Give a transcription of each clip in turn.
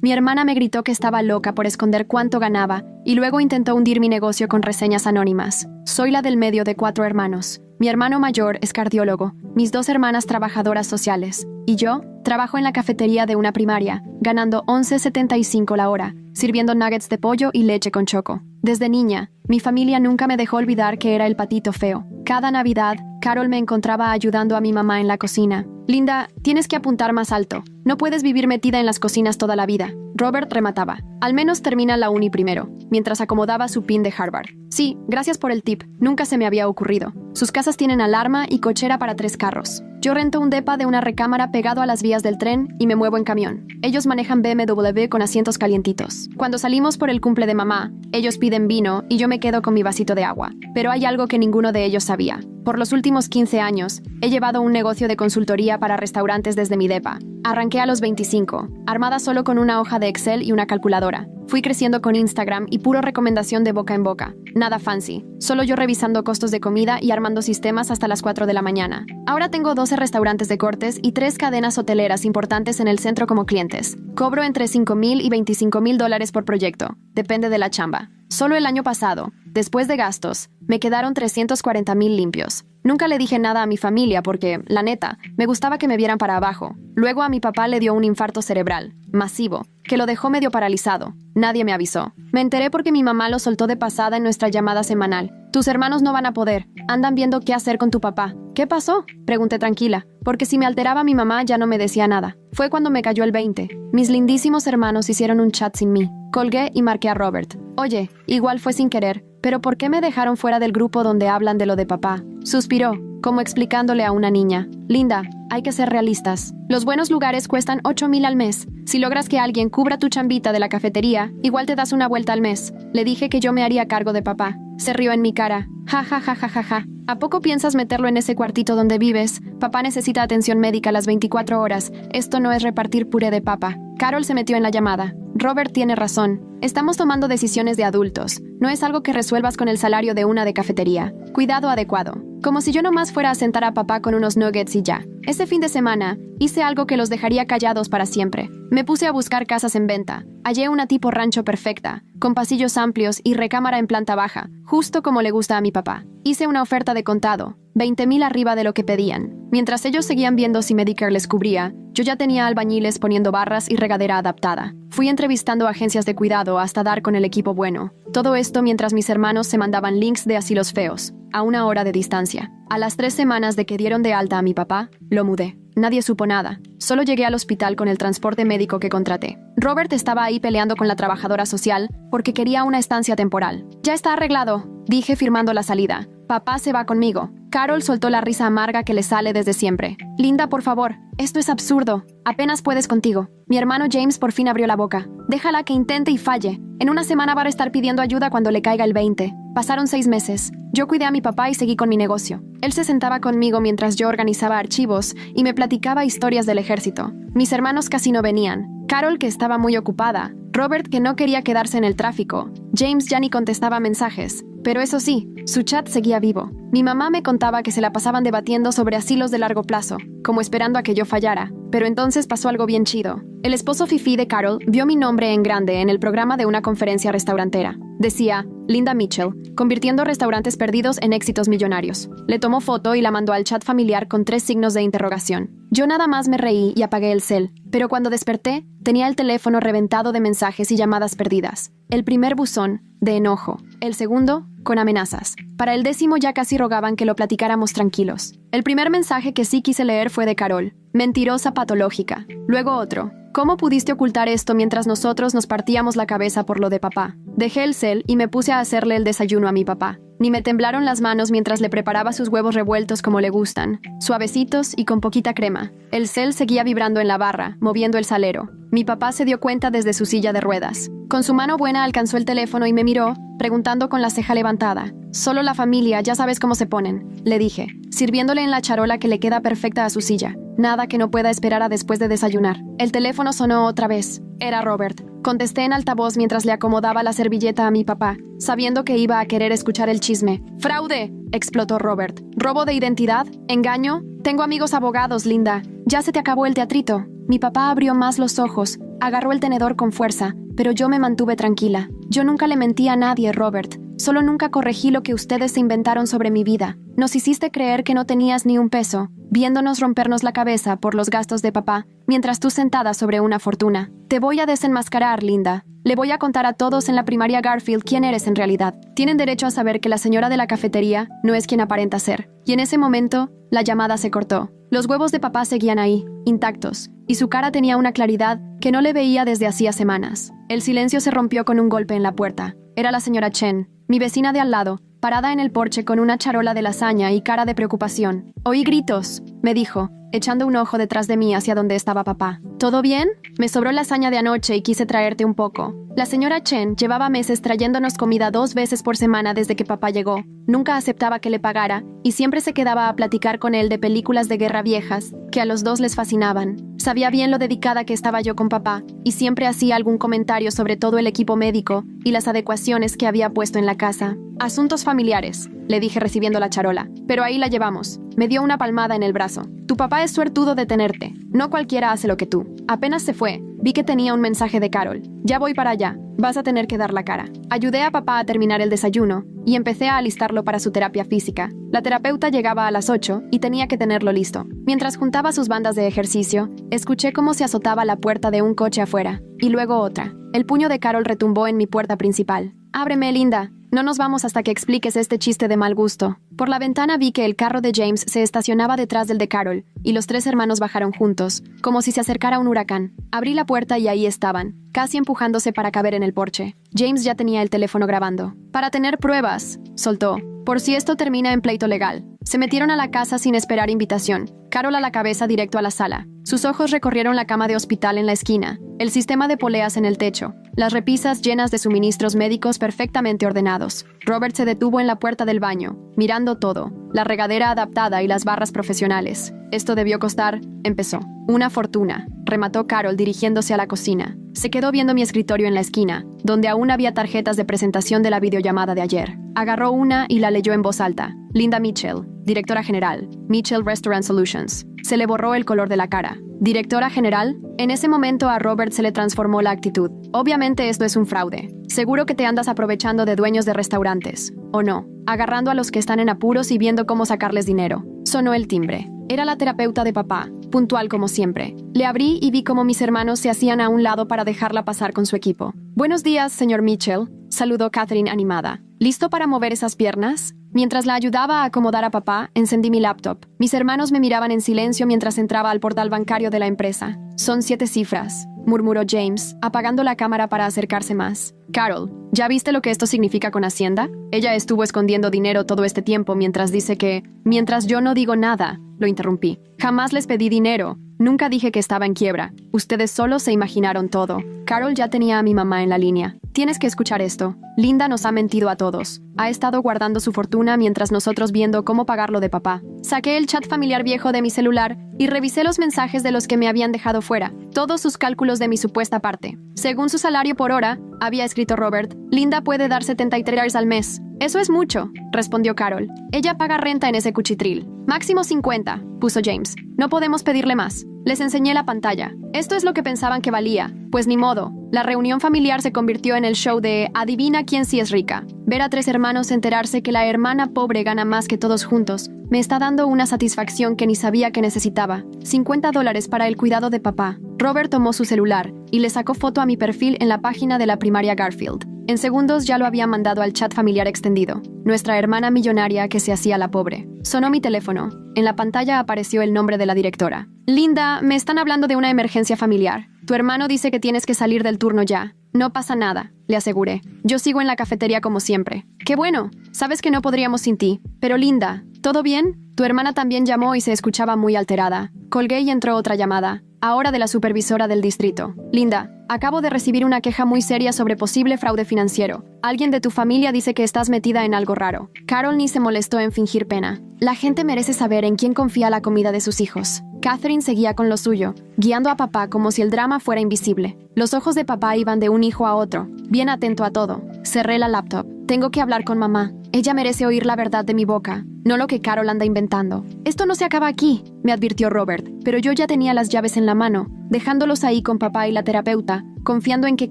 Mi hermana me gritó que estaba loca por esconder cuánto ganaba y luego intentó hundir mi negocio con reseñas anónimas. Soy la del medio de 4 hermanos. Mi hermano mayor es cardiólogo, mis 2 hermanas trabajadoras sociales y yo trabajo en la cafetería de una primaria, ganando $11.75 la hora, sirviendo nuggets de pollo y leche con choco. Desde niña, mi familia nunca me dejó olvidar que era el patito feo. Cada Navidad, Carol me encontraba ayudando a mi mamá en la cocina. Linda, tienes que apuntar más alto. No puedes vivir metida en las cocinas toda la vida. Robert remataba. Al menos termina la uni primero, mientras acomodaba su pin de Harvard. Sí, gracias por el tip. Nunca se me había ocurrido. Sus casas tienen alarma y cochera para 3 carros. Yo rento un depa de una recámara pegado a las vías del tren y me muevo en camión. Ellos manejan BMW con asientos calientitos. Cuando salimos por el cumple de mamá, ellos piden vino y yo me quedo con mi vasito de agua. Pero hay algo que ninguno de ellos sabía. Por los últimos 15 años, he llevado un negocio de consultoría para restaurantes desde mi depa. Arranqué a los 25, armada solo con una hoja de Excel y una calculadora. Fui creciendo con Instagram y puro recomendación de boca en boca. Nada fancy, solo yo revisando costos de comida y armando sistemas hasta las 4 de la mañana. Ahora tengo 12 restaurantes de cortes y 3 cadenas hoteleras importantes en el centro como clientes. Cobro entre $5,000 y $25,000 por proyecto, depende de la chamba. Solo el año pasado, después de gastos, me quedaron $340,000 limpios. Nunca le dije nada a mi familia porque, la neta, me gustaba que me vieran para abajo. Luego a mi papá le dio un infarto cerebral, masivo, que lo dejó medio paralizado. Nadie me avisó. Me enteré porque mi mamá lo soltó de pasada en nuestra llamada semanal. Tus hermanos no van a poder. Andan viendo qué hacer con tu papá. ¿Qué pasó? Pregunté tranquila, porque si me alteraba mi mamá ya no me decía nada. Fue cuando me cayó el 20. Mis lindísimos hermanos hicieron un chat sin mí. Colgué y marqué a Robert. Oye, igual fue sin querer, pero ¿por qué me dejaron fuera del grupo donde hablan de lo de papá? Suspiró, como explicándole a una niña. Linda, hay que ser realistas. Los buenos lugares cuestan $8,000 al mes. Si logras que alguien cubra tu chambita de la cafetería, igual te das una vuelta al mes. Le dije que yo me haría cargo de papá. Se rió en mi cara. Ja, ja, ja, ja, ja, ja. ¿A poco piensas meterlo en ese cuartito donde vives? Papá necesita atención médica las 24 horas. Esto no es repartir puré de papa. Carol se metió en la llamada. Robert tiene razón. Estamos tomando decisiones de adultos. No es algo que resuelvas con el salario de una de cafetería. Cuidado adecuado. Como si yo nomás fuera a sentar a papá con unos nuggets y ya. Ese fin de semana, hice algo que los dejaría callados para siempre. Me puse a buscar casas en venta. Hallé una tipo rancho perfecta, con pasillos amplios y recámara en planta baja, justo como le gusta a mi papá. Hice una oferta de contado, $20,000 arriba de lo que pedían. Mientras ellos seguían viendo si Medicare les cubría, yo ya tenía albañiles poniendo barras y regadera adaptada. Fui entrevistando agencias de cuidado hasta dar con el equipo bueno. Todo esto mientras mis hermanos se mandaban links de asilos feos, a 1 hora de distancia. A las 3 semanas de que dieron de alta a mi papá, lo mudé. Nadie supo nada. Solo llegué al hospital con el transporte médico que contraté. Robert estaba ahí peleando con la trabajadora social porque quería una estancia temporal. Ya está arreglado, dije firmando la salida. Papá se va conmigo. Carol soltó la risa amarga que le sale desde siempre. Linda, por favor, esto es absurdo. Apenas puedes contigo. Mi hermano James por fin abrió la boca. Déjala que intente y falle. En una semana va a estar pidiendo ayuda cuando le caiga el 20. Pasaron 6 meses. Yo cuidé a mi papá y seguí con mi negocio. Él se sentaba conmigo mientras yo organizaba archivos y me platicaba historias del ejército. Mis hermanos casi no venían. Carol, que estaba muy ocupada. Robert, que no quería quedarse en el tráfico. James ya ni contestaba mensajes. Pero eso sí, su chat seguía vivo. Mi mamá me contaba que se la pasaban debatiendo sobre asilos de largo plazo, como esperando a que yo fallara. Pero entonces pasó algo bien chido. El esposo fifí de Carol vio mi nombre en grande en el programa de una conferencia restaurantera. Decía, Linda Mitchell, convirtiendo restaurantes perdidos en éxitos millonarios. Le tomó foto y la mandó al chat familiar con 3 signos de interrogación. Yo nada más me reí y apagué el cel, pero cuando desperté, tenía el teléfono reventado de mensajes y llamadas perdidas. El primer buzón, de enojo. El segundo, con amenazas. Para el 10º ya casi rogaban que lo platicáramos tranquilos. El primer mensaje que sí quise leer fue de Carol. Mentirosa patológica. Luego otro. ¿Cómo pudiste ocultar esto mientras nosotros nos partíamos la cabeza por lo de papá? Dejé el cel y me puse a hacerle el desayuno a mi papá. Ni me temblaron las manos mientras le preparaba sus huevos revueltos como le gustan, suavecitos y con poquita crema. El cel seguía vibrando en la barra, moviendo el salero. Mi papá se dio cuenta desde su silla de ruedas. Con su mano buena alcanzó el teléfono y me miró, preguntando con la ceja levantada. Solo la familia, ya sabes cómo se ponen, le dije, sirviéndole en la charola que le queda perfecta a su silla. Nada que no pueda esperar a después de desayunar. El teléfono sonó otra vez. Era Robert. Contesté en altavoz mientras le acomodaba la servilleta a mi papá, sabiendo que iba a querer escuchar el chisme. ¡Fraude!, explotó Robert. ¿Robo de identidad? ¿Engaño? Tengo amigos abogados, Linda. Ya se te acabó el teatrito. Mi papá abrió más los ojos, agarró el tenedor con fuerza, pero yo me mantuve tranquila. Yo nunca le mentí a nadie, Robert. Solo nunca corregí lo que ustedes se inventaron sobre mi vida. Nos hiciste creer que no tenías ni un peso, viéndonos rompernos la cabeza por los gastos de papá, mientras tú sentada sobre una fortuna. Te voy a desenmascarar, Linda. Le voy a contar a todos en la primaria Garfield quién eres en realidad. Tienen derecho a saber que la señora de la cafetería no es quien aparenta ser. Y en ese momento, la llamada se cortó. Los huevos de papá seguían ahí, intactos, y su cara tenía una claridad que no le veía desde hacía semanas. El silencio se rompió con un golpe en la puerta. Era la señora Chen, mi vecina de al lado, parada en el porche con una charola de lasaña y cara de preocupación. Oí gritos, me dijo, echando un ojo detrás de mí hacia donde estaba papá. ¿Todo bien? Me sobró lasaña de anoche y quise traerte un poco. La señora Chen llevaba meses trayéndonos comida 2 veces por semana desde que papá llegó. Nunca aceptaba que le pagara y siempre se quedaba a platicar con él de películas de guerra viejas que a los dos les fascinaban. Sabía bien lo dedicada que estaba yo con papá y siempre hacía algún comentario sobre todo el equipo médico y las adecuaciones que había puesto en la casa. Asuntos familiares, le dije recibiendo la charola. Pero ahí la llevamos. Me dio una palmada en el brazo. Tu papá es suertudo de tenerte. No cualquiera hace lo que tú. Apenas se fue, vi que tenía un mensaje de Carol. Ya voy para allá. Vas a tener que dar la cara. Ayudé a papá a terminar el desayuno y empecé a alistarlo para su terapia física. La terapeuta llegaba a las 8 y tenía que tenerlo listo. Mientras juntaba sus bandas de ejercicio, escuché cómo se azotaba la puerta de un coche afuera, y luego otra. El puño de Carol retumbó en mi puerta principal. «Ábreme, Linda. No nos vamos hasta que expliques este chiste de mal gusto». Por la ventana vi que el carro de James se estacionaba detrás del de Carol, y los 3 hermanos bajaron juntos, como si se acercara un huracán. Abrí la puerta y ahí estaban, casi empujándose para caber en el porche. James ya tenía el teléfono grabando. «Para tener pruebas», soltó. «Por si esto termina en pleito legal». Se metieron a la casa sin esperar invitación. Carol a la cabeza directo a la sala. Sus ojos recorrieron la cama de hospital en la esquina, el sistema de poleas en el techo, las repisas llenas de suministros médicos perfectamente ordenados. Robert se detuvo en la puerta del baño, mirando todo, la regadera adaptada y las barras profesionales. «Esto debió costar», empezó. «Una fortuna», remató Carol dirigiéndose a la cocina. Se quedó viendo mi escritorio en la esquina, donde aún había tarjetas de presentación de la videollamada de ayer. Agarró una y la leyó en voz alta. «Linda Mitchell, directora general, Mitchell Restaurant Solutions». Se le borró el color de la cara. «¿Directora general?» En ese momento a Robert se le transformó la actitud. «Obviamente esto es un fraude. Seguro que te andas aprovechando de dueños de restaurantes. ¿O no? Agarrando a los que están en apuros y viendo cómo sacarles dinero». Sonó el timbre. Era la terapeuta de papá, puntual como siempre. Le abrí y vi cómo mis hermanos se hacían a un lado para dejarla pasar con su equipo. «Buenos días, señor Mitchell», saludó Catherine animada. «¿Listo para mover esas piernas?» Mientras la ayudaba a acomodar a papá, encendí mi laptop. Mis hermanos me miraban en silencio mientras entraba al portal bancario de la empresa. «Son 7 cifras», murmuró James, apagando la cámara para acercarse más. «Carol, ¿ya viste lo que esto significa con Hacienda? Ella estuvo escondiendo dinero todo este tiempo mientras dice que... Mientras yo no digo nada», lo interrumpí. «Jamás les pedí dinero. Nunca dije que estaba en quiebra. Ustedes solo se imaginaron todo». Carol ya tenía a mi mamá en la línea. «Tienes que escuchar esto. Linda nos ha mentido a todos. Ha estado guardando su fortuna mientras nosotros viendo cómo pagarlo de papá. Saqué el chat familiar viejo de mi celular y revisé los mensajes de los que me habían dejado fuera. Todos sus cálculos de mi supuesta parte. Según su salario por hora, había escrito Robert, Linda puede dar $73 al mes. «Eso es mucho», respondió Carol. «Ella paga renta en ese cuchitril. Máximo 50, puso James. «No podemos pedirle más». Les enseñé la pantalla. Esto es lo que pensaban que valía. Pues ni modo. La reunión familiar se convirtió en el show de «Adivina quién sí es rica». Ver a 3 hermanos enterarse que la hermana pobre gana más que todos juntos me está dando una satisfacción que ni sabía que necesitaba. $50 para el cuidado de papá. Robert tomó su celular y le sacó foto a mi perfil en la página de la primaria Garfield. En segundos ya lo había mandado al chat familiar extendido. Nuestra hermana millonaria que se hacía la pobre. Sonó mi teléfono. En la pantalla apareció el nombre de la directora. «Linda, me están hablando de una emergencia familiar. Tu hermano dice que tienes que salir del turno ya». «No pasa nada», le aseguré. «Yo sigo en la cafetería como siempre». «Qué bueno. Sabes que no podríamos sin ti. Pero Linda, ¿todo bien?» Tu hermana también llamó y se escuchaba muy alterada. Colgué y entró otra llamada. Ahora de la supervisora del distrito. «Linda, acabo de recibir una queja muy seria sobre posible fraude financiero. Alguien de tu familia dice que estás metida en algo raro». Carol ni se molestó en fingir pena. «La gente merece saber en quién confía la comida de sus hijos». Catherine seguía con lo suyo, guiando a papá como si el drama fuera invisible. Los ojos de papá iban de un hijo a otro, bien atento a todo. Cerré la laptop. «Tengo que hablar con mamá». Ella merece oír la verdad de mi boca, no lo que Carol anda inventando. Esto no se acaba aquí, me advirtió Robert, pero yo ya tenía las llaves en la mano, dejándolos ahí con papá y la terapeuta, confiando en que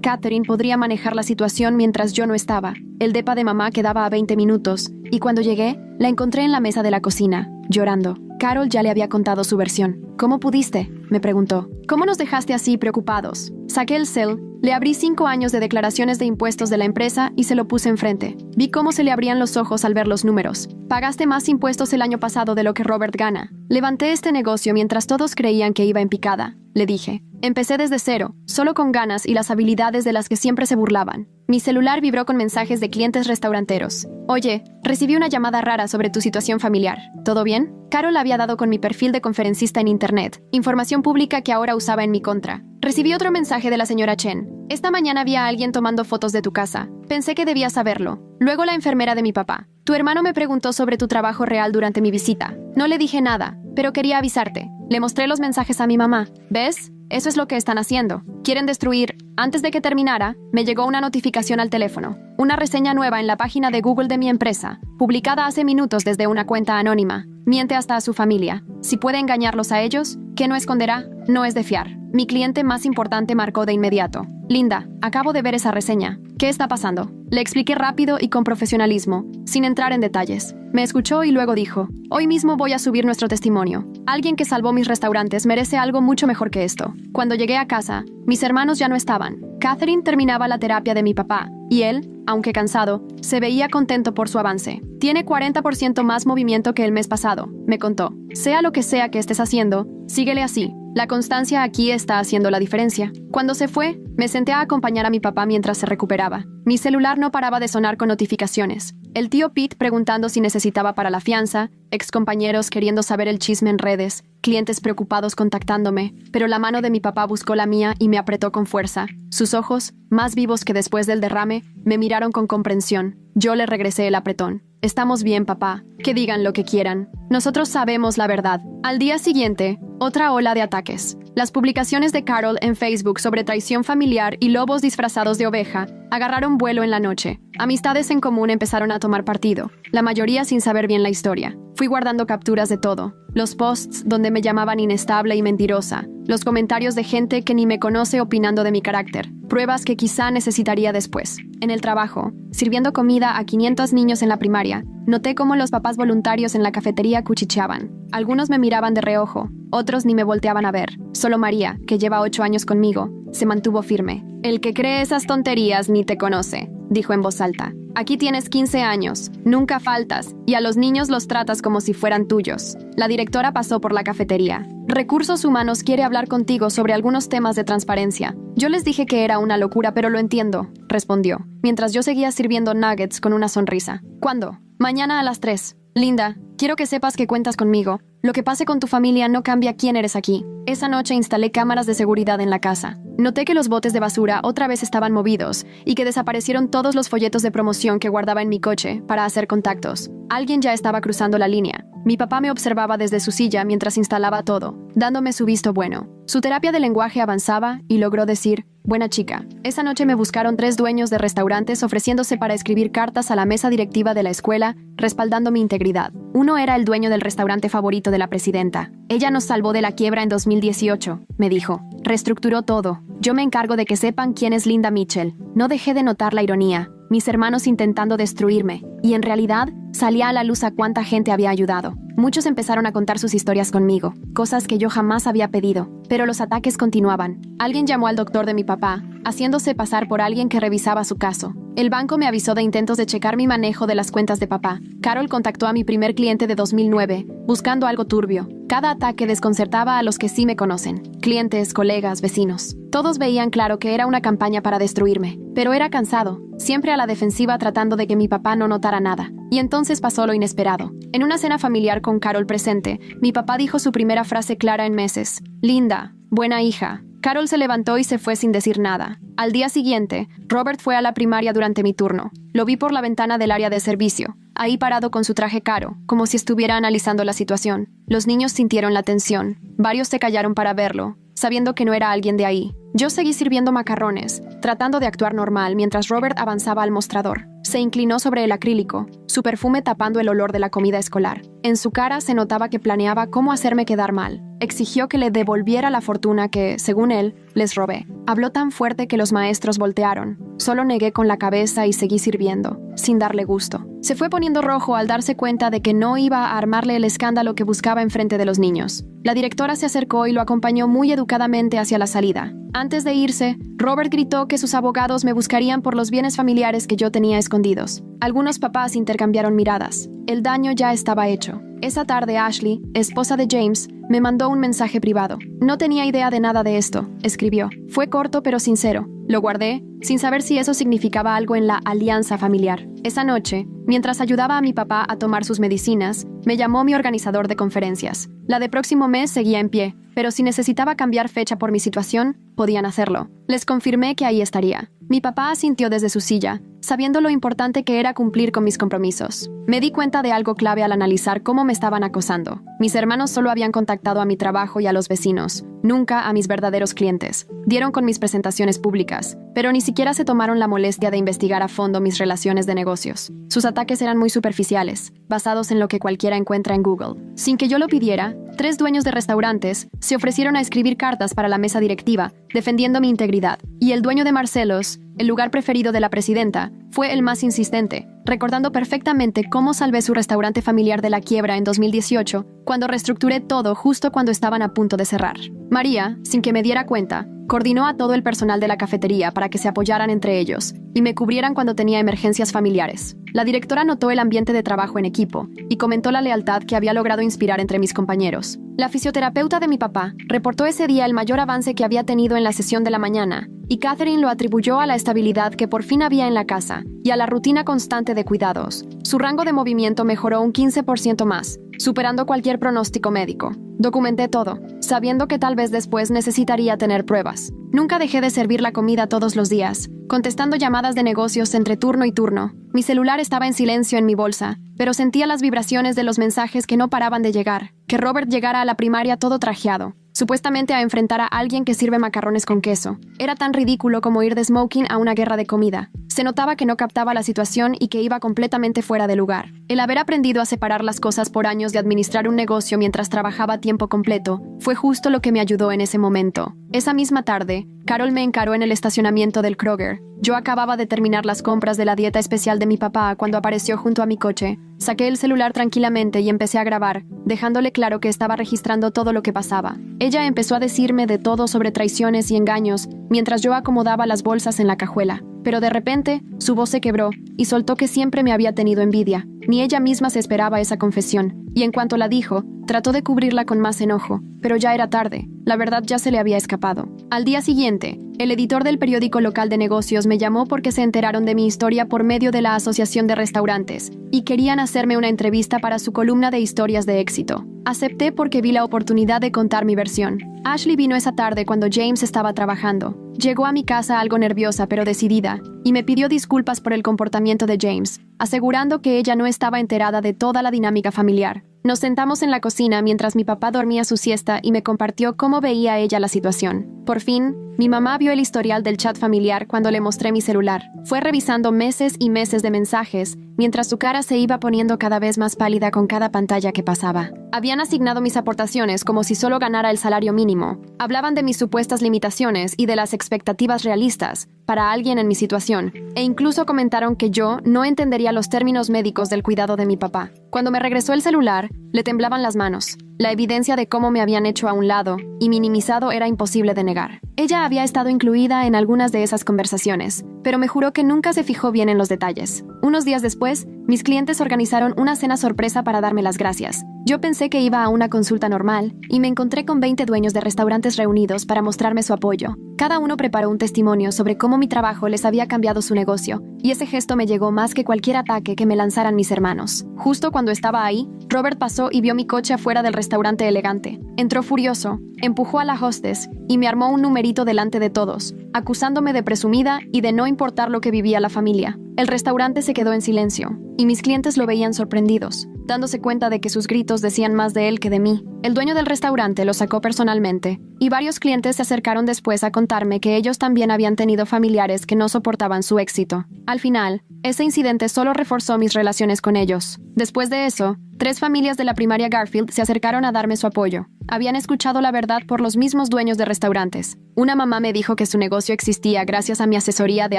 Catherine podría manejar la situación mientras yo no estaba. El depa de mamá quedaba a 20 minutos, y cuando llegué, la encontré en la mesa de la cocina, llorando. Carol ya le había contado su versión. ¿Cómo pudiste?, me preguntó. ¿Cómo nos dejaste así preocupados? Saqué el cel, le abrí 5 años de declaraciones de impuestos de la empresa y se lo puse enfrente. Vi cómo se le abrían los ojos al ver los números. Pagaste más impuestos el año pasado de lo que Robert gana. Levanté este negocio mientras todos creían que iba en picada, le dije. Empecé desde cero, solo con ganas y las habilidades de las que siempre se burlaban. Mi celular vibró con mensajes de clientes restauranteros. Oye, recibí una llamada rara sobre tu situación familiar. ¿Todo bien? Carol había dado con mi perfil de conferencista en internet, información pública que ahora usaba en mi contra. Recibí otro mensaje de la señora Chen. Esta mañana vi a alguien tomando fotos de tu casa. Pensé que debías saberlo. Luego la enfermera de mi papá. Tu hermano me preguntó sobre tu trabajo real durante mi visita. No le dije nada, pero quería avisarte. Le mostré los mensajes a mi mamá. ¿Ves? Eso es lo que están haciendo. Quieren destruir. Antes de que terminara, me llegó una notificación al teléfono. Una reseña nueva en la página de Google de mi empresa, publicada hace minutos desde una cuenta anónima. Miente hasta a su familia. Si puede engañarlos a ellos, ¿qué no esconderá? No es de fiar. Mi cliente más importante marcó de inmediato. Linda, acabo de ver esa reseña. ¿Qué está pasando? Le expliqué rápido y con profesionalismo, sin entrar en detalles. Me escuchó y luego dijo, hoy mismo voy a subir nuestro testimonio. Alguien que salvó mis restaurantes merece algo mucho mejor que esto. Cuando llegué a casa, mis hermanos ya no estaban. Catherine terminaba la terapia de mi papá, y él, aunque cansado, se veía contento por su avance. Tiene 40% más movimiento que el mes pasado, me contó. Sea lo que sea que estés haciendo, síguele así. La constancia aquí está haciendo la diferencia. Cuando se fue, me senté a acompañar a mi papá mientras se recuperaba. Mi celular no paraba de sonar con notificaciones. El tío Pete preguntando si necesitaba para la fianza, excompañeros queriendo saber el chisme en redes, clientes preocupados contactándome, pero la mano de mi papá buscó la mía y me apretó con fuerza. Sus ojos, más vivos que después del derrame, me miraron con comprensión. Yo le regresé el apretón. Estamos bien, papá. Que digan lo que quieran. Nosotros sabemos la verdad. Al día siguiente, otra ola de ataques. Las publicaciones de Carol en Facebook sobre traición familiar y lobos disfrazados de oveja agarraron vuelo en la noche. Amistades en común empezaron a tomar partido, la mayoría sin saber bien la historia. Fui guardando capturas de todo. Los posts donde me llamaban inestable y mentirosa. Los comentarios de gente que ni me conoce opinando de mi carácter. Pruebas que quizá necesitaría después. En el trabajo, sirviendo comida a 500 niños en la primaria, noté cómo los papás voluntarios en la cafetería cuchicheaban. Algunos me miraban de reojo, otros ni me volteaban a ver. Solo María, que lleva 8 años conmigo, se mantuvo firme. El que cree esas tonterías ni te conoce, dijo en voz alta. Aquí tienes 15 años, nunca faltas, y a los niños los tratas como si fueran tuyos. La directora pasó por la cafetería. Recursos Humanos quiere hablar contigo sobre algunos temas de transparencia. Yo les dije que era una locura, pero lo entiendo, respondió, mientras yo seguía sirviendo nuggets con una sonrisa. ¿Cuándo? Mañana a las 3. Linda, quiero que sepas que cuentas conmigo. Lo que pase con tu familia no cambia quién eres aquí. Esa noche instalé cámaras de seguridad en la casa. Noté que los botes de basura otra vez estaban movidos y que desaparecieron todos los folletos de promoción que guardaba en mi coche para hacer contactos. Alguien ya estaba cruzando la línea. Mi papá me observaba desde su silla mientras instalaba todo, dándome su visto bueno. Su terapia de lenguaje avanzaba y logró decir, buena chica. Esa noche me buscaron 3 dueños de restaurantes ofreciéndose para escribir cartas a la mesa directiva de la escuela, respaldando mi integridad. Uno era el dueño del restaurante favorito de la presidenta. Ella nos salvó de la quiebra en 2018, me dijo. Reestructuró todo. Yo me encargo de que sepan quién es Linda Mitchell. No dejé de notar la ironía. Mis hermanos intentando destruirme. Y en realidad, salía a la luz a cuánta gente había ayudado. Muchos empezaron a contar sus historias conmigo, cosas que yo jamás había pedido. Pero los ataques continuaban. Alguien llamó al doctor de mi papá, haciéndose pasar por alguien que revisaba su caso. El banco me avisó de intentos de checar mi manejo de las cuentas de papá. Carol contactó a mi primer cliente de 2009, buscando algo turbio. Cada ataque desconcertaba a los que sí me conocen. Clientes, colegas, vecinos. Todos veían claro que era una campaña para destruirme. Pero era cansado, siempre a la defensiva tratando de que mi papá no notara nada. Y entonces pasó lo inesperado. En una cena familiar con Carol presente, mi papá dijo su primera frase clara en meses. Linda, buena hija. Carol se levantó y se fue sin decir nada. Al día siguiente, Robert fue a la primaria durante mi turno. Lo vi por la ventana del área de servicio, ahí parado con su traje caro, como si estuviera analizando la situación. Los niños sintieron la tensión. Varios se callaron para verlo, sabiendo que no era alguien de ahí. Yo seguí sirviendo macarrones, tratando de actuar normal mientras Robert avanzaba al mostrador. Se inclinó sobre el acrílico, su perfume tapando el olor de la comida escolar. En su cara se notaba que planeaba cómo hacerme quedar mal. Exigió que le devolviera la fortuna que, según él, les robé. Habló tan fuerte que los maestros voltearon. Solo negué con la cabeza y seguí sirviendo, sin darle gusto. Se fue poniendo rojo al darse cuenta de que no iba a armarle el escándalo que buscaba enfrente de los niños. La directora se acercó y lo acompañó muy educadamente hacia la salida. Antes de irse, Robert gritó que sus abogados me buscarían por los bienes familiares que yo tenía escondidos. Algunos papás intercambiaron miradas. El daño ya estaba hecho. Esa tarde Ashley, esposa de James, me mandó un mensaje privado. No tenía idea de nada de esto, escribió. Fue corto pero sincero. Lo guardé, sin saber si eso significaba algo en la alianza familiar. Esa noche, mientras ayudaba a mi papá a tomar sus medicinas, me llamó mi organizador de conferencias. La de próximo mes seguía en pie, pero si necesitaba cambiar fecha por mi situación, podían hacerlo. Les confirmé que ahí estaría. Mi papá asintió desde su silla, sabiendo lo importante que era cumplir con mis compromisos. Me di cuenta de algo clave al analizar cómo me estaban acosando. Mis hermanos solo habían contactado a mi trabajo y a los vecinos, nunca a mis verdaderos clientes. Dieron con mis presentaciones públicas, pero ni siquiera se tomaron la molestia de investigar a fondo mis relaciones de negocios. Sus ataques eran muy superficiales, basados en lo que cualquiera encuentra en Google. Sin que yo lo pidiera, 3 dueños de restaurantes se ofrecieron a escribir cartas para la mesa directiva, defendiendo mi integridad. Y el dueño de Marcelo's, el lugar preferido de la presidenta, fue el más insistente, recordando perfectamente cómo salvé su restaurante familiar de la quiebra en 2018, cuando reestructuré todo justo cuando estaban a punto de cerrar. María, sin que me diera cuenta, coordinó a todo el personal de la cafetería para que se apoyaran entre ellos y me cubrieran cuando tenía emergencias familiares. La directora notó el ambiente de trabajo en equipo y comentó la lealtad que había logrado inspirar entre mis compañeros. La fisioterapeuta de mi papá reportó ese día el mayor avance que había tenido en la sesión de la mañana, y Catherine lo atribuyó a la estabilidad que por fin había en la casa y a la rutina constante de cuidados. Su rango de movimiento mejoró un 15% más, superando cualquier pronóstico médico. Documenté todo, sabiendo que tal vez después necesitaría tener pruebas. Nunca dejé de servir la comida todos los días, contestando llamadas de negocios entre turno y turno. Mi celular estaba en silencio en mi bolsa, pero sentía las vibraciones de los mensajes que no paraban de llegar. Que Robert llegara a la primaria todo trajeado, supuestamente a enfrentar a alguien que sirve macarrones con queso. Era tan ridículo como ir de smoking a una guerra de comida. Se notaba que no captaba la situación y que iba completamente fuera de lugar. El haber aprendido a separar las cosas por años de administrar un negocio mientras trabajaba a tiempo completo fue justo lo que me ayudó en ese momento. Esa misma tarde, Carol me encaró en el estacionamiento del Kroger. Yo acababa de terminar las compras de la dieta especial de mi papá cuando apareció junto a mi coche. Saqué el celular tranquilamente y empecé a grabar, dejándole claro que estaba registrando todo lo que pasaba. Ella empezó a decirme de todo sobre traiciones y engaños mientras yo acomodaba las bolsas en la cajuela. Pero de repente, su voz se quebró y soltó que siempre me había tenido envidia. Ni ella misma se esperaba esa confesión, y en cuanto la dijo, trató de cubrirla con más enojo, pero ya era tarde. La verdad ya se le había escapado. Al día siguiente, el editor del periódico local de negocios me llamó porque se enteraron de mi historia por medio de la Asociación de Restaurantes y querían hacerme una entrevista para su columna de historias de éxito. Acepté porque vi la oportunidad de contar mi versión. Ashley vino esa tarde cuando James estaba trabajando. Llegó a mi casa algo nerviosa pero decidida y me pidió disculpas por el comportamiento de James, asegurando que ella no estaba enterada de toda la dinámica familiar. Nos sentamos en la cocina mientras mi papá dormía su siesta y me compartió cómo veía ella la situación. Por fin, mi mamá vio el historial del chat familiar cuando le mostré mi celular. Fue revisando meses y meses de mensajes, mientras su cara se iba poniendo cada vez más pálida con cada pantalla que pasaba. Habían asignado mis aportaciones como si solo ganara el salario mínimo. Hablaban de mis supuestas limitaciones y de las expectativas realistas para alguien en mi situación, e incluso comentaron que yo no entendería los términos médicos del cuidado de mi papá. Cuando me regresó el celular, le temblaban las manos. La evidencia de cómo me habían hecho a un lado y minimizado era imposible de negar. Ella había estado incluida en algunas de esas conversaciones, pero me juró que nunca se fijó bien en los detalles. Unos días después, mis clientes organizaron una cena sorpresa para darme las gracias. Yo pensé que iba a una consulta normal y me encontré con 20 dueños de restaurantes reunidos para mostrarme su apoyo. Cada uno preparó un testimonio sobre cómo mi trabajo les había cambiado su negocio, y ese gesto me llegó más que cualquier ataque que me lanzaran mis hermanos. Justo cuando estaba ahí, Robert pasó y vio mi coche afuera del restaurante elegante. Entró furioso, empujó a la hostess y me armó un numerito delante de todos, acusándome de presumida y de no importar lo que vivía la familia. El restaurante se quedó en silencio, y mis clientes lo veían sorprendidos. dándose cuenta de que sus gritos decían más de él que de mí. El dueño del restaurante lo sacó personalmente, y varios clientes se acercaron después a contarme que ellos también habían tenido familiares que no soportaban su éxito. Al final, ese incidente solo reforzó mis relaciones con ellos. Después de eso, 3 familias de la primaria Garfield se acercaron a darme su apoyo. Habían escuchado la verdad por los mismos dueños de restaurantes. Una mamá me dijo que su negocio existía gracias a mi asesoría de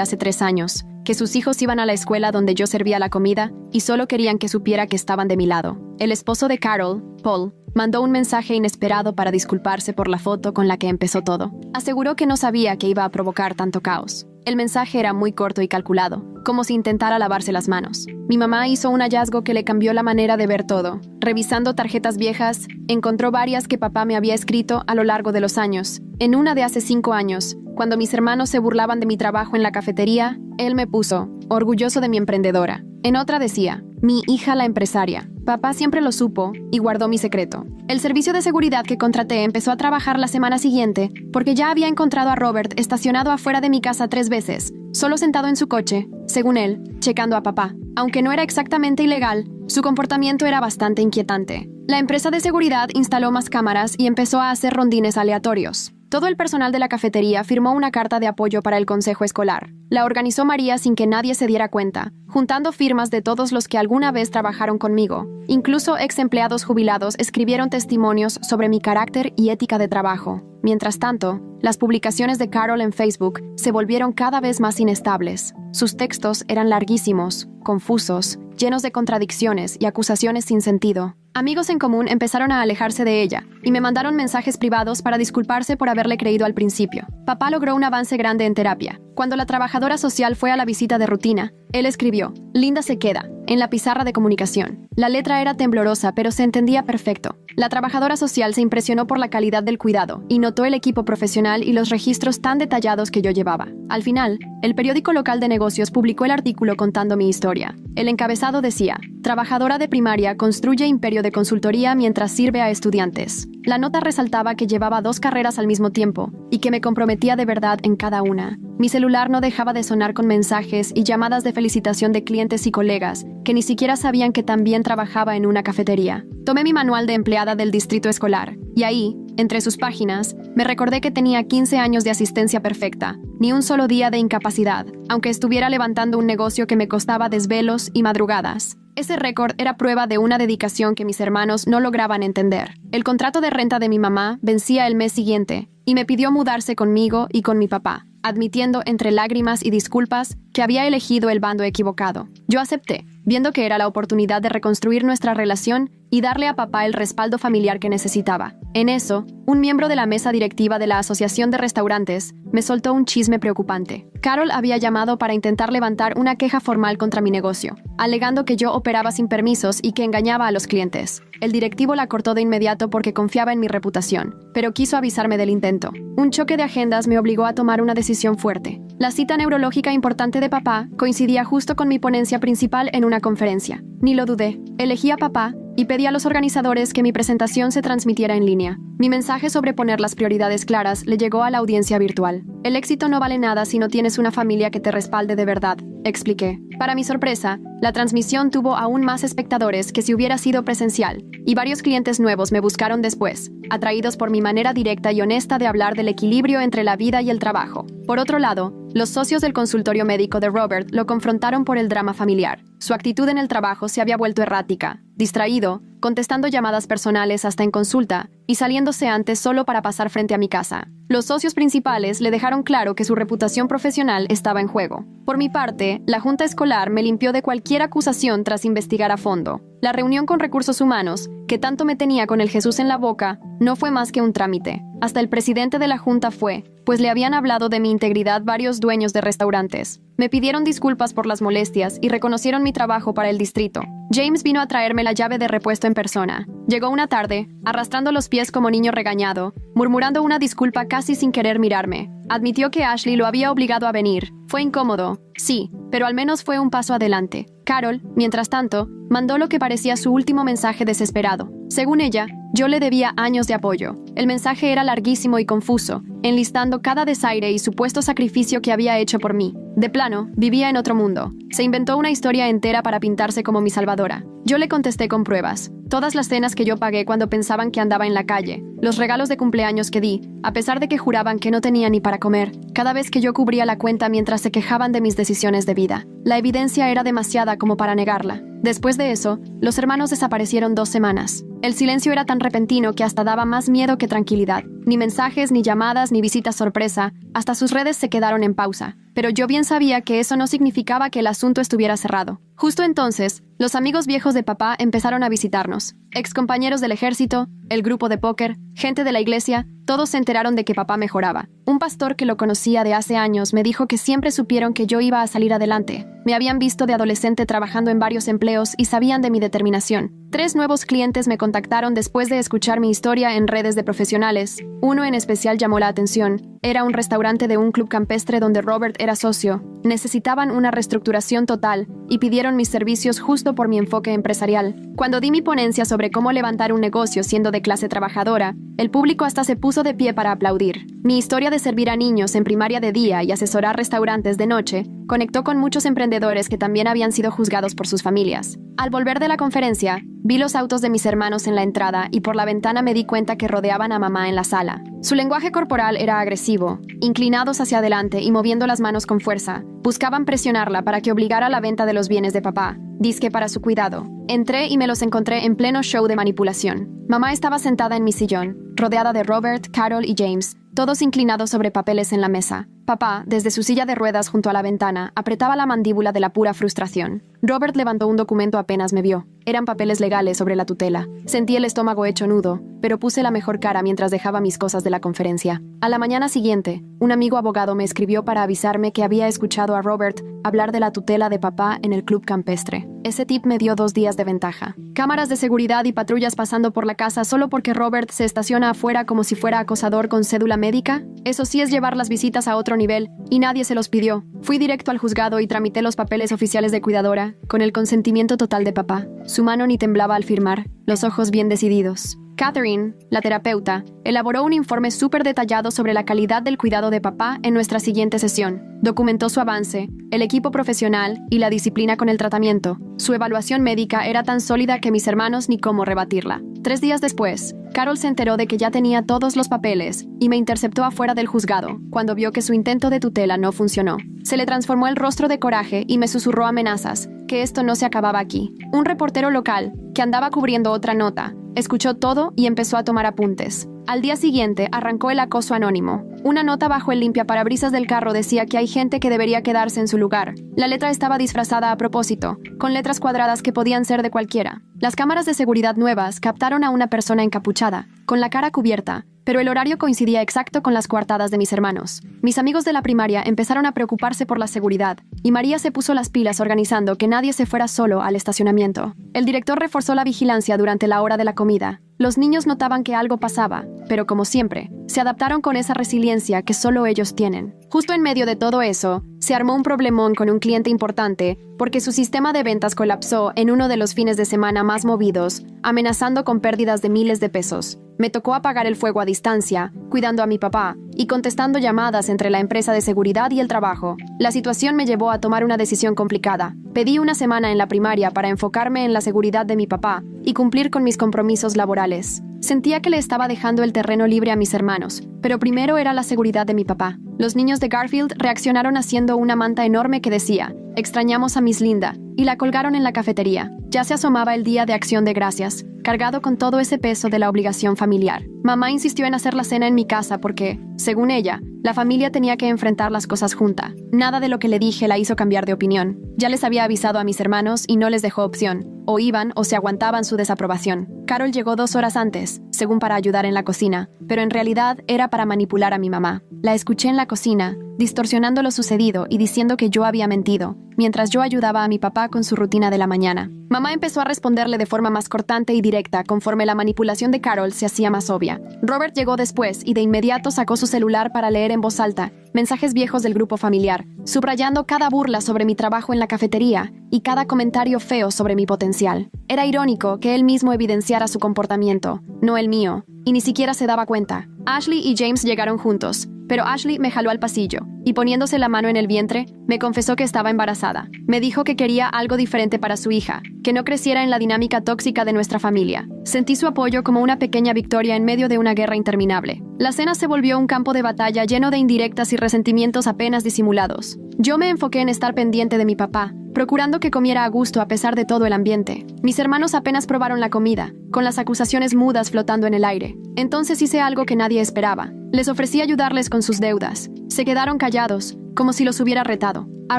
hace 3 años, que sus hijos iban a la escuela donde yo servía la comida y solo querían que supiera que estaban de mi lado. El esposo de Carol, Paul, mandó un mensaje inesperado para disculparse por la foto con la que empezó todo. Aseguró que no sabía que iba a provocar tanto caos. El mensaje era muy corto y calculado, como si intentara lavarse las manos. Mi mamá hizo un hallazgo que le cambió la manera de ver todo. Revisando tarjetas viejas, encontró varias que papá me había escrito a lo largo de los años. En una de hace 5 años, cuando mis hermanos se burlaban de mi trabajo en la cafetería, él me puso, orgulloso de mi emprendedora. En otra decía, mi hija la empresaria. Papá siempre lo supo y guardó mi secreto. El servicio de seguridad que contraté empezó a trabajar la semana siguiente porque ya había encontrado a Robert estacionado afuera de mi casa 3 veces, solo sentado en su coche, según él, checando a papá. Aunque no era exactamente ilegal, su comportamiento era bastante inquietante. La empresa de seguridad instaló más cámaras y empezó a hacer rondines aleatorios. Todo el personal de la cafetería firmó una carta de apoyo para el consejo escolar. La organizó María sin que nadie se diera cuenta, juntando firmas de todos los que alguna vez trabajaron conmigo. Incluso ex empleados jubilados escribieron testimonios sobre mi carácter y ética de trabajo. Mientras tanto, las publicaciones de Carol en Facebook se volvieron cada vez más inestables. Sus textos eran larguísimos, confusos, llenos de contradicciones y acusaciones sin sentido. Amigos en común empezaron a alejarse de ella y me mandaron mensajes privados para disculparse por haberle creído al principio. Papá logró un avance grande en terapia. Cuando la trabajadora social fue a la visita de rutina, él escribió, Linda se queda, en la pizarra de comunicación. La letra era temblorosa, pero se entendía perfecto. La trabajadora social se impresionó por la calidad del cuidado y notó el equipo profesional y los registros tan detallados que yo llevaba. Al final, el periódico local de negocios publicó el artículo contando mi historia. El encabezado decía, trabajadora de primaria construye imperio de consultoría mientras sirve a estudiantes. La nota resaltaba que llevaba 2 carreras al mismo tiempo y que me comprometía de verdad en cada una. Mi celular no dejaba de sonar con mensajes y llamadas de felicitación de clientes y colegas que ni siquiera sabían que también trabajaba en una cafetería. Tomé mi manual de empleada del distrito escolar y ahí, entre sus páginas, me recordé que tenía 15 años de asistencia perfecta, ni un solo día de incapacidad, aunque estuviera levantando un negocio que me costaba desvelos y madrugadas. Ese récord era prueba de una dedicación que mis hermanos no lograban entender. El contrato de renta de mi mamá vencía el mes siguiente y me pidió mudarse conmigo y con mi papá, admitiendo entre lágrimas y disculpas que había elegido el bando equivocado. Yo acepté, viendo que era la oportunidad de reconstruir nuestra relación y darle a papá el respaldo familiar que necesitaba. En eso, un miembro de la mesa directiva de la Asociación de Restaurantes me soltó un chisme preocupante. Carol había llamado para intentar levantar una queja formal contra mi negocio, alegando que yo operaba sin permisos y que engañaba a los clientes. El directivo la cortó de inmediato porque confiaba en mi reputación, pero quiso avisarme del intento. Un choque de agendas me obligó a tomar una decisión fuerte. La cita neurológica importante de papá coincidía justo con mi ponencia principal en una conferencia. Ni lo dudé. Elegí a papá y pedí a los organizadores que mi presentación se transmitiera en línea. Mi mensaje sobre poner las prioridades claras le llegó a la audiencia virtual. El éxito no vale nada si no tienes una familia que te respalde de verdad, expliqué. Para mi sorpresa, la transmisión tuvo aún más espectadores que si hubiera sido presencial, y varios clientes nuevos me buscaron después, atraídos por mi manera directa y honesta de hablar del equilibrio entre la vida y el trabajo. Por otro lado, los socios del consultorio médico de Robert lo confrontaron por el drama familiar. Su actitud en el trabajo se había vuelto errática, distraído, contestando llamadas personales hasta en consulta y saliéndose antes solo para pasar frente a mi casa. Los socios principales le dejaron claro que su reputación profesional estaba en juego. Por mi parte, la junta escolar me limpió de cualquier acusación tras investigar a fondo. La reunión con recursos humanos, que tanto me tenía con el Jesús en la boca, no fue más que un trámite. Hasta el presidente de la junta fue, pues le habían hablado de mi integridad varios dueños de restaurantes. Me pidieron disculpas por las molestias y reconocieron mi trabajo para el distrito. James vino a traerme la llave de repuesto en persona. Llegó una tarde, arrastrando los pies como niño regañado, murmurando una disculpa casi sin querer mirarme. Admitió que Ashley lo había obligado a venir. Fue incómodo, sí, pero al menos fue un paso adelante. Carol, mientras tanto, mandó lo que parecía su último mensaje desesperado. Según ella, yo le debía años de apoyo. El mensaje era larguísimo y confuso, enlistando cada desaire y supuesto sacrificio que había hecho por mí. De plano, vivía en otro mundo. Se inventó una historia entera para pintarse como mi salvadora. Yo le contesté con pruebas. Todas las cenas que yo pagué cuando pensaban que andaba en la calle, los regalos de cumpleaños que di, a pesar de que juraban que no tenía ni para comer, cada vez que yo cubría la cuenta mientras se quejaban de mis decisiones de vida. La evidencia era demasiada como para negarla. Después de eso, los hermanos desaparecieron 2 semanas. El silencio era tan repentino que hasta daba más miedo que tranquilidad. Ni mensajes, ni llamadas, ni visitas sorpresa, hasta sus redes se quedaron en pausa. Pero yo bien sabía que eso no significaba que el asunto estuviera cerrado. Justo entonces, los amigos viejos de papá empezaron a visitarnos. Excompañeros del ejército, el grupo de póker, gente de la iglesia, todos se enteraron de que papá mejoraba. Un pastor que lo conocía de hace años me dijo que siempre supieron que yo iba a salir adelante. Me habían visto de adolescente trabajando en varios empleos y sabían de mi determinación. 3 nuevos clientes me contactaron después de escuchar mi historia en redes de profesionales. Uno en especial llamó la atención. Era un restaurante de un club campestre donde Robert era socio. Necesitaban una reestructuración total y pidieron mis servicios justo por mi enfoque empresarial. Cuando di mi ponencia sobre cómo levantar un negocio siendo de clase trabajadora, el público hasta se puso de pie para aplaudir. Mi historia de servir a niños en primaria de día y asesorar restaurantes de noche conectó con muchos emprendedores que también habían sido juzgados por sus familias. Al volver de la conferencia, vi los autos de mis hermanos en la entrada y por la ventana me di cuenta que rodeaban a mamá en la sala. Su lenguaje corporal era agresivo, inclinados hacia adelante y moviendo las manos con fuerza. Buscaban presionarla para que obligara a la venta de los bienes de papá, dizque para su cuidado. Entré y me los encontré en pleno show de manipulación. Mamá estaba sentada en mi sillón, rodeada de Robert, Carol y James, todos inclinados sobre papeles en la mesa. Papá, desde su silla de ruedas junto a la ventana, apretaba la mandíbula de la pura frustración. Robert levantó un documento apenas me vio. Eran papeles legales sobre la tutela. Sentí el estómago hecho nudo, pero puse la mejor cara mientras dejaba mis cosas de la conferencia. A la mañana siguiente, un amigo abogado me escribió para avisarme que había escuchado a Robert hablar de la tutela de papá en el club campestre. Ese tip me dio 2 días de ventaja. Cámaras de seguridad y patrullas pasando por la casa solo porque Robert se estaciona afuera como si fuera acosador con cédula médica. Eso sí es llevar las visitas a otro nivel, y nadie se los pidió. Fui directo al juzgado y tramité los papeles oficiales de cuidadora, con el consentimiento total de papá. Su mano ni temblaba al firmar, los ojos bien decididos. Catherine, la terapeuta, elaboró un informe súper detallado sobre la calidad del cuidado de papá en nuestra siguiente sesión. Documentó su avance, el equipo profesional y la disciplina con el tratamiento. Su evaluación médica era tan sólida que mis hermanos ni cómo rebatirla. 3 días después, Carol se enteró de que ya tenía todos los papeles y me interceptó afuera del juzgado cuando vio que su intento de tutela no funcionó. Se le transformó el rostro de coraje y me susurró amenazas, que esto no se acababa aquí. Un reportero local, que andaba cubriendo otra nota, escuchó todo y empezó a tomar apuntes. Al día siguiente arrancó el acoso anónimo. Una nota bajo el limpiaparabrisas del carro decía que hay gente que debería quedarse en su lugar. La letra estaba disfrazada a propósito, con letras cuadradas que podían ser de cualquiera. Las cámaras de seguridad nuevas captaron a una persona encapuchada, con la cara cubierta, pero el horario coincidía exacto con las coartadas de mis hermanos. Mis amigos de la primaria empezaron a preocuparse por la seguridad, y María se puso las pilas organizando que nadie se fuera solo al estacionamiento. El director reforzó la vigilancia durante la hora de la comida. Los niños notaban que algo pasaba, pero como siempre, se adaptaron con esa resiliencia que solo ellos tienen. Justo en medio de todo eso, se armó un problemón con un cliente importante porque su sistema de ventas colapsó en uno de los fines de semana más movidos, amenazando con pérdidas de miles de pesos. Me tocó apagar el fuego a distancia, cuidando a mi papá y contestando llamadas entre la empresa de seguridad y el trabajo. La situación me llevó a tomar una decisión complicada. Pedí una semana en la primaria para enfocarme en la seguridad de mi papá y cumplir con mis compromisos laborales. Sentía que le estaba dejando el terreno libre a mis hermanos, pero primero era la seguridad de mi papá. Los niños de Garfield reaccionaron haciendo una manta enorme que decía, «Extrañamos a Miss Linda», y la colgaron en la cafetería. Ya se asomaba el Día de Acción de Gracias, cargado con todo ese peso de la obligación familiar. Mamá insistió en hacer la cena en mi casa porque, según ella, la familia tenía que enfrentar las cosas junta. Nada de lo que le dije la hizo cambiar de opinión. Ya les había avisado a mis hermanos y no les dejó opción. O iban o se aguantaban su desaprobación. Carol llegó 2 horas antes, según para ayudar en la cocina, pero en realidad era para manipular a mi mamá. La escuché en la cocina, distorsionando lo sucedido y diciendo que yo había mentido, mientras yo ayudaba a mi papá con su rutina de la mañana. Mamá empezó a responderle de forma más cortante y directa conforme la manipulación de Carol se hacía más obvia. Robert llegó después y de inmediato sacó su celular para leer en voz alta mensajes viejos del grupo familiar, subrayando cada burla sobre mi trabajo en la cafetería y cada comentario feo sobre mi potencial. Era irónico que él mismo evidenciara su comportamiento, no el mío, y ni siquiera se daba cuenta. Ashley y James llegaron juntos, pero Ashley me jaló al pasillo y poniéndose la mano en el vientre, me confesó que estaba embarazada. Me dijo que quería algo diferente para su hija, que no creciera en la dinámica tóxica de nuestra familia. Sentí su apoyo como una pequeña victoria en medio de una guerra interminable. La cena se volvió un campo de batalla lleno de indirectas y resentimientos apenas disimulados. Yo me enfoqué en estar pendiente de mi papá, procurando que comiera a gusto a pesar de todo el ambiente. Mis hermanos apenas probaron la comida, con las acusaciones mudas flotando en el aire. Entonces hice algo que nadie esperaba. Les ofrecí ayudarles con sus deudas. Se quedaron callados, como si los hubiera retado. A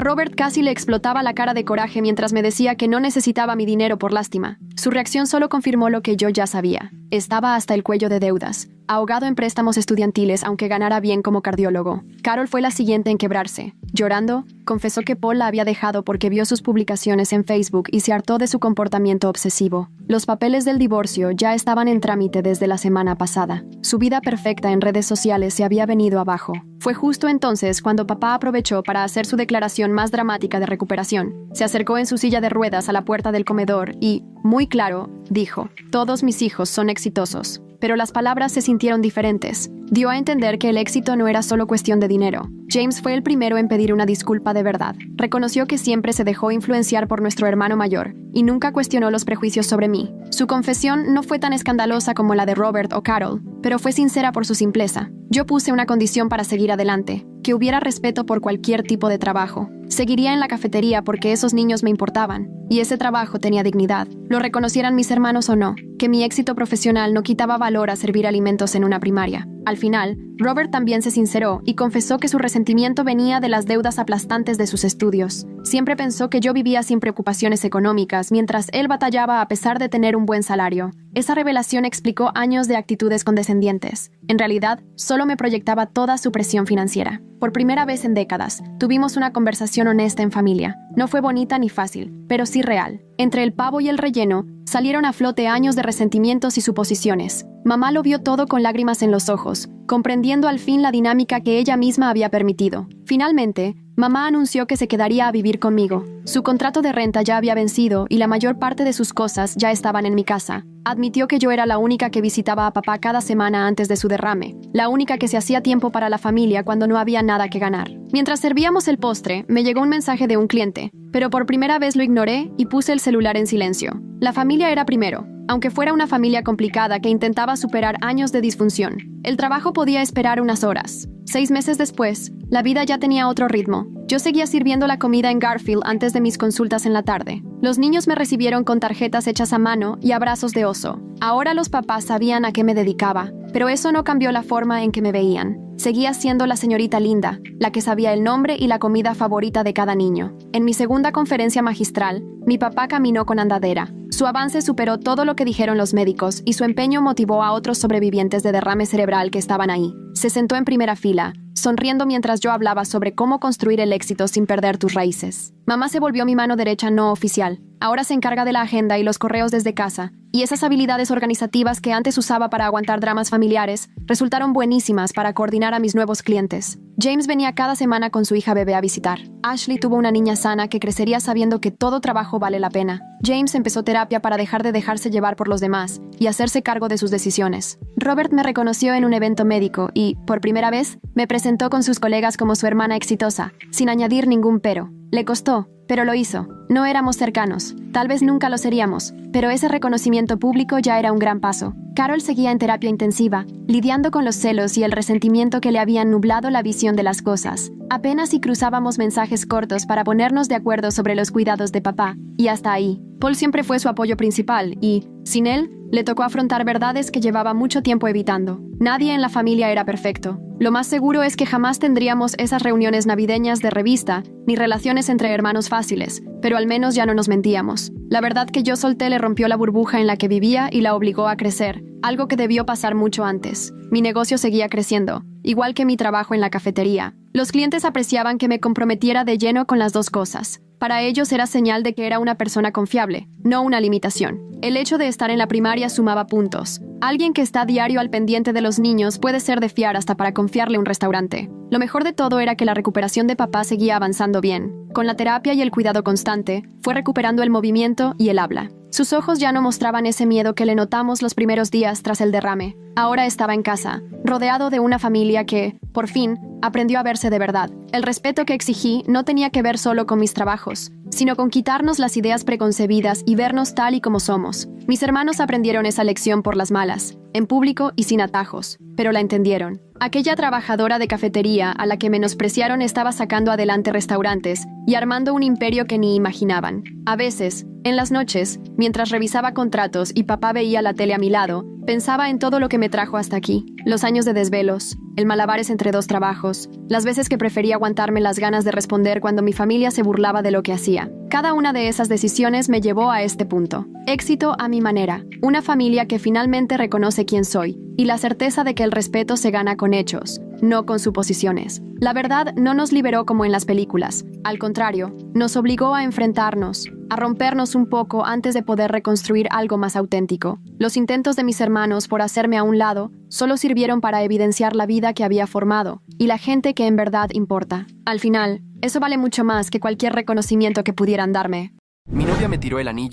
Robert casi le explotaba la cara de coraje mientras me decía que no necesitaba mi dinero por lástima. Su reacción solo confirmó lo que yo ya sabía. Estaba hasta el cuello de deudas, ahogado en préstamos estudiantiles aunque ganara bien como cardiólogo. Carol fue la siguiente en quebrarse. Llorando, confesó que Paul la había dejado porque vio sus publicaciones en Facebook y se hartó de su comportamiento obsesivo. Los papeles del divorcio ya estaban en trámite desde la semana pasada. Su vida perfecta en redes sociales se había venido abajo. Fue justo entonces cuando papá aprovechó para hacer su declaración más dramática de recuperación. Se acercó en su silla de ruedas a la puerta del comedor y, muy claro, dijo: «Todos mis hijos son exitosos». Pero las palabras se sintieron diferentes. Dio a entender que el éxito no era solo cuestión de dinero. James fue el primero en pedir una disculpa de verdad. Reconoció que siempre se dejó influenciar por nuestro hermano mayor y nunca cuestionó los prejuicios sobre mí. Su confesión no fue tan escandalosa como la de Robert o Carol, pero fue sincera por su simpleza. Yo puse una condición para seguir adelante: que hubiera respeto por cualquier tipo de trabajo. Seguiría en la cafetería porque esos niños me importaban, y ese trabajo tenía dignidad, lo reconocieran mis hermanos o no, que mi éxito profesional no quitaba valor a servir alimentos en una primaria. Al final, Robert también se sinceró y confesó que su resentimiento venía de las deudas aplastantes de sus estudios. Siempre pensó que yo vivía sin preocupaciones económicas mientras él batallaba a pesar de tener un buen salario. Esa revelación explicó años de actitudes condescendientes. En realidad, solo me proyectaba toda su presión financiera. Por primera vez en décadas, tuvimos una conversación honesta en familia. No fue bonita ni fácil, pero sí real. Entre el pavo y el relleno, salieron a flote años de resentimientos y suposiciones. Mamá lo vio todo con lágrimas en los ojos, comprendiendo al fin la dinámica que ella misma había permitido. Finalmente, mamá anunció que se quedaría a vivir conmigo. Su contrato de renta ya había vencido y la mayor parte de sus cosas ya estaban en mi casa. Admitió que yo era la única que visitaba a papá cada semana antes de su derrame, la única que se hacía tiempo para la familia cuando no había nada que ganar. Mientras servíamos el postre, me llegó un mensaje de un cliente, pero por primera vez lo ignoré y puse el celular en silencio. La familia era primero, aunque fuera una familia complicada que intentaba superar años de disfunción. El trabajo podía esperar unas horas. 6 meses después, la vida ya tenía otro ritmo. Yo seguía sirviendo la comida en Garfield antes de mis consultas en la tarde. Los niños me recibieron con tarjetas hechas a mano y abrazos de oso. Ahora los papás sabían a qué me dedicaba, pero eso no cambió la forma en que me veían. Seguía siendo la señorita linda, la que sabía el nombre y la comida favorita de cada niño. En mi segunda conferencia magistral, mi papá caminó con andadera. Su avance superó todo lo que dijeron los médicos y su empeño motivó a otros sobrevivientes de derrame cerebral que estaban ahí. Se sentó en primera fila, sonriendo mientras yo hablaba sobre cómo construir el éxito sin perder tus raíces. Mamá se volvió mi mano derecha no oficial. Ahora se encarga de la agenda y los correos desde casa, y esas habilidades organizativas que antes usaba para aguantar dramas familiares resultaron buenísimas para coordinar a mis nuevos clientes. James venía cada semana con su hija bebé a visitar. Ashley tuvo una niña sana que crecería sabiendo que todo trabajo vale la pena. James empezó terapia para dejar de dejarse llevar por los demás y hacerse cargo de sus decisiones. Robert me reconoció en un evento médico y, por primera vez, me presentó con sus colegas como su hermana exitosa, sin añadir ningún pero. Le costó, pero lo hizo. No éramos cercanos, tal vez nunca lo seríamos, pero ese reconocimiento público ya era un gran paso. Carol seguía en terapia intensiva, lidiando con los celos y el resentimiento que le habían nublado la visión de las cosas. Apenas si cruzábamos mensajes cortos para ponernos de acuerdo sobre los cuidados de papá, y hasta ahí. Paul siempre fue su apoyo principal y, sin él, le tocó afrontar verdades que llevaba mucho tiempo evitando. Nadie en la familia era perfecto. Lo más seguro es que jamás tendríamos esas reuniones navideñas de revista, ni relaciones entre hermanos fáciles, pero al menos ya no nos mentíamos. La verdad que yo solté le rompió la burbuja en la que vivía y la obligó a crecer, algo que debió pasar mucho antes. Mi negocio seguía creciendo, igual que mi trabajo en la cafetería. Los clientes apreciaban que me comprometiera de lleno con las dos cosas. Para ellos era señal de que era una persona confiable, no una limitación. El hecho de estar en la primaria sumaba puntos. Alguien que está diario al pendiente de los niños puede ser de fiar hasta para confiarle un restaurante. Lo mejor de todo era que la recuperación de papá seguía avanzando bien. Con la terapia y el cuidado constante, fue recuperando el movimiento y el habla. Sus ojos ya no mostraban ese miedo que le notamos los primeros días tras el derrame. Ahora estaba en casa, rodeado de una familia familia que, por fin, aprendió a verse de verdad. El respeto que exigí no tenía que ver solo con mis trabajos, sino con quitarnos las ideas preconcebidas y vernos tal y como somos. Mis hermanos aprendieron esa lección por las malas, en público y sin atajos, pero la entendieron. Aquella trabajadora de cafetería a la que menospreciaron estaba sacando adelante restaurantes y armando un imperio que ni imaginaban. A veces, en las noches, mientras revisaba contratos y papá veía la tele a mi lado, pensaba en todo lo que me trajo hasta aquí. Los años de desvelos, el malabares entre dos trabajos, las veces que prefería aguantarme las ganas de responder cuando mi familia se burlaba de lo que hacía. Cada una de esas decisiones me llevó a este punto. Éxito a mi manera, una familia que finalmente reconoce quién soy, y la certeza de que el respeto se gana con hechos, no con suposiciones. La verdad no nos liberó como en las películas. Al contrario, nos obligó a enfrentarnos, a rompernos un poco antes de poder reconstruir algo más auténtico. Los intentos de mis hermanos por hacerme a un lado solo sirvieron para evidenciar la vida que había formado y la gente que en verdad importa. Al final, eso vale mucho más que cualquier reconocimiento que pudieran darme. Mi novia me tiró el anillo.